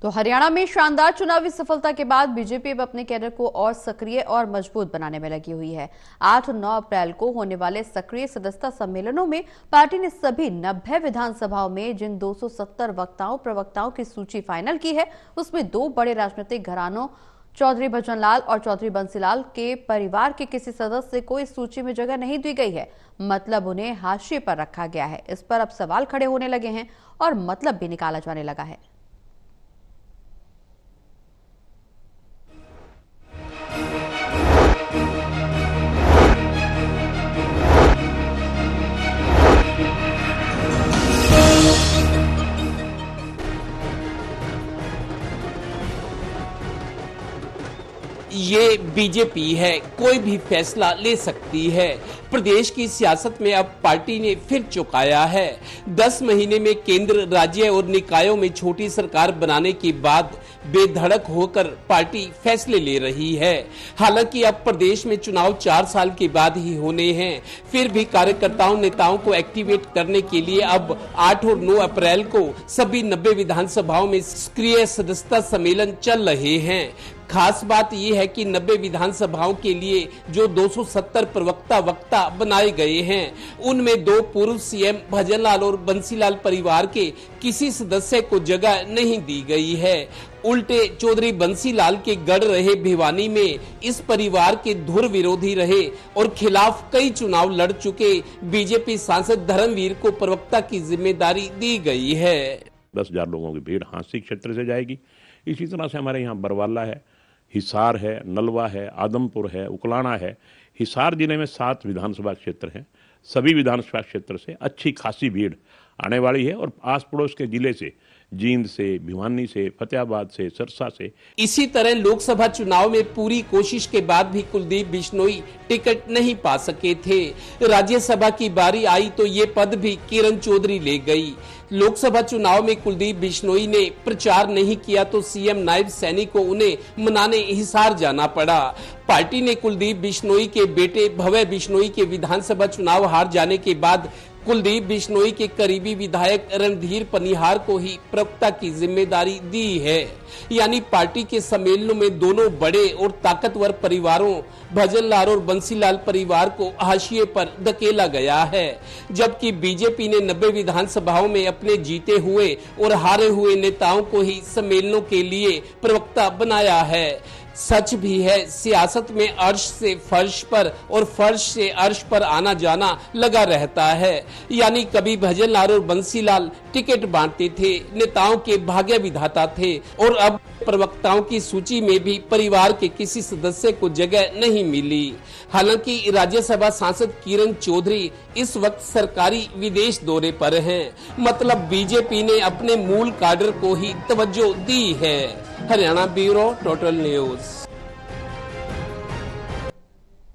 तो हरियाणा में शानदार चुनावी सफलता के बाद बीजेपी अब अपने कैडर को और सक्रिय और मजबूत बनाने में लगी हुई है। 8 और 9 अप्रैल को होने वाले सक्रिय सदस्यता सम्मेलनों में पार्टी ने सभी 90 विधानसभाओं में जिन 270 वक्ताओं प्रवक्ताओं की सूची फाइनल की है, उसमें 2 बड़े राजनीतिक घरानों चौधरी भजनलाल और चौधरी बंसीलाल के परिवार के किसी सदस्य को इस सूची में जगह नहीं दी गई है। मतलब उन्हें हाशिए पर रखा गया है। इस पर अब सवाल खड़े होने लगे हैं और मतलब भी निकाला जाने लगा है। ये बीजेपी है, कोई भी फैसला ले सकती है। प्रदेश की सियासत में अब पार्टी ने फिर चौंकाया है। 10 महीने में केंद्र, राज्य और निकायों में छोटी सरकार बनाने के बाद बेधड़क होकर पार्टी फैसले ले रही है। हालांकि अब प्रदेश में चुनाव 4 साल के बाद ही होने हैं, फिर भी कार्यकर्ताओं नेताओं को एक्टिवेट करने के लिए अब 8 और 9 अप्रैल को सभी 90 विधानसभाओं में सक्रिय सदस्यता सम्मेलन चल रहे हैं। खास बात यह है कि 90 विधानसभाओं के लिए जो 270 प्रवक्ता वक्ता बनाए गए हैं, उनमें 2 पूर्व सीएम भजनलाल और बंसीलाल परिवार के किसी सदस्य को जगह नहीं दी गई है। उल्टे चौधरी बंसीलाल के गढ़ रहे भिवानी में इस परिवार के धुर विरोधी रहे और खिलाफ कई चुनाव लड़ चुके बीजेपी सांसद धर्मवीर को प्रवक्ता की जिम्मेदारी दी गई है। 10,000 लोगों की भीड़ हांसी क्षेत्र से जाएगी। इसी तरह से हमारे यहाँ बरवाला है, हिसार है, नलवा है, आदमपुर है, उकलाना है। हिसार जिले में 7 विधानसभा क्षेत्र हैं। सभी विधानसभा क्षेत्र से अच्छी खासी भीड़ आने वाली है और आस पड़ोस के जिले से, जींद से, भिवानी से, फतेहाबाद से, सरसा से। इसी तरह लोकसभा चुनाव में पूरी कोशिश के बाद भी कुलदीप बिश्नोई टिकट नहीं पा सके थे। राज्यसभा की बारी आई तो ये पद भी किरण चौधरी ले गई। लोकसभा चुनाव में कुलदीप बिश्नोई ने प्रचार नहीं किया तो सीएम नायब सैनी को उन्हें मनाने हिसार जाना पड़ा। पार्टी ने कुलदीप बिश्नोई के बेटे भव्य बिश्नोई के विधानसभा चुनाव हार जाने के बाद कुलदीप बिश्नोई के करीबी विधायक रणधीर पनिहार को ही प्रवक्ता की जिम्मेदारी दी है। यानी पार्टी के सम्मेलनों में दोनों बड़े और ताकतवर परिवारों भजनलाल और बंसीलाल परिवार को हाशिए पर धकेला गया है, जबकि बीजेपी ने 90 विधानसभाओं में अपने जीते हुए और हारे हुए नेताओं को ही सम्मेलनों के लिए प्रवक्ता बनाया है। सच भी है, सियासत में अर्श से फर्श पर और फर्श से अर्श पर आना जाना लगा रहता है। यानी कभी भजनलाल और बंसीलाल टिकट बांटते थे, नेताओं के भाग्य विधाता थे, और अब प्रवक्ताओं की सूची में भी परिवार के किसी सदस्य को जगह नहीं मिली। हालांकि राज्यसभा सांसद किरण चौधरी इस वक्त सरकारी विदेश दौरे पर हैं। मतलब बीजेपी ने अपने मूल काडर को ही तवज्जो दी है। Haryana bureau, total news.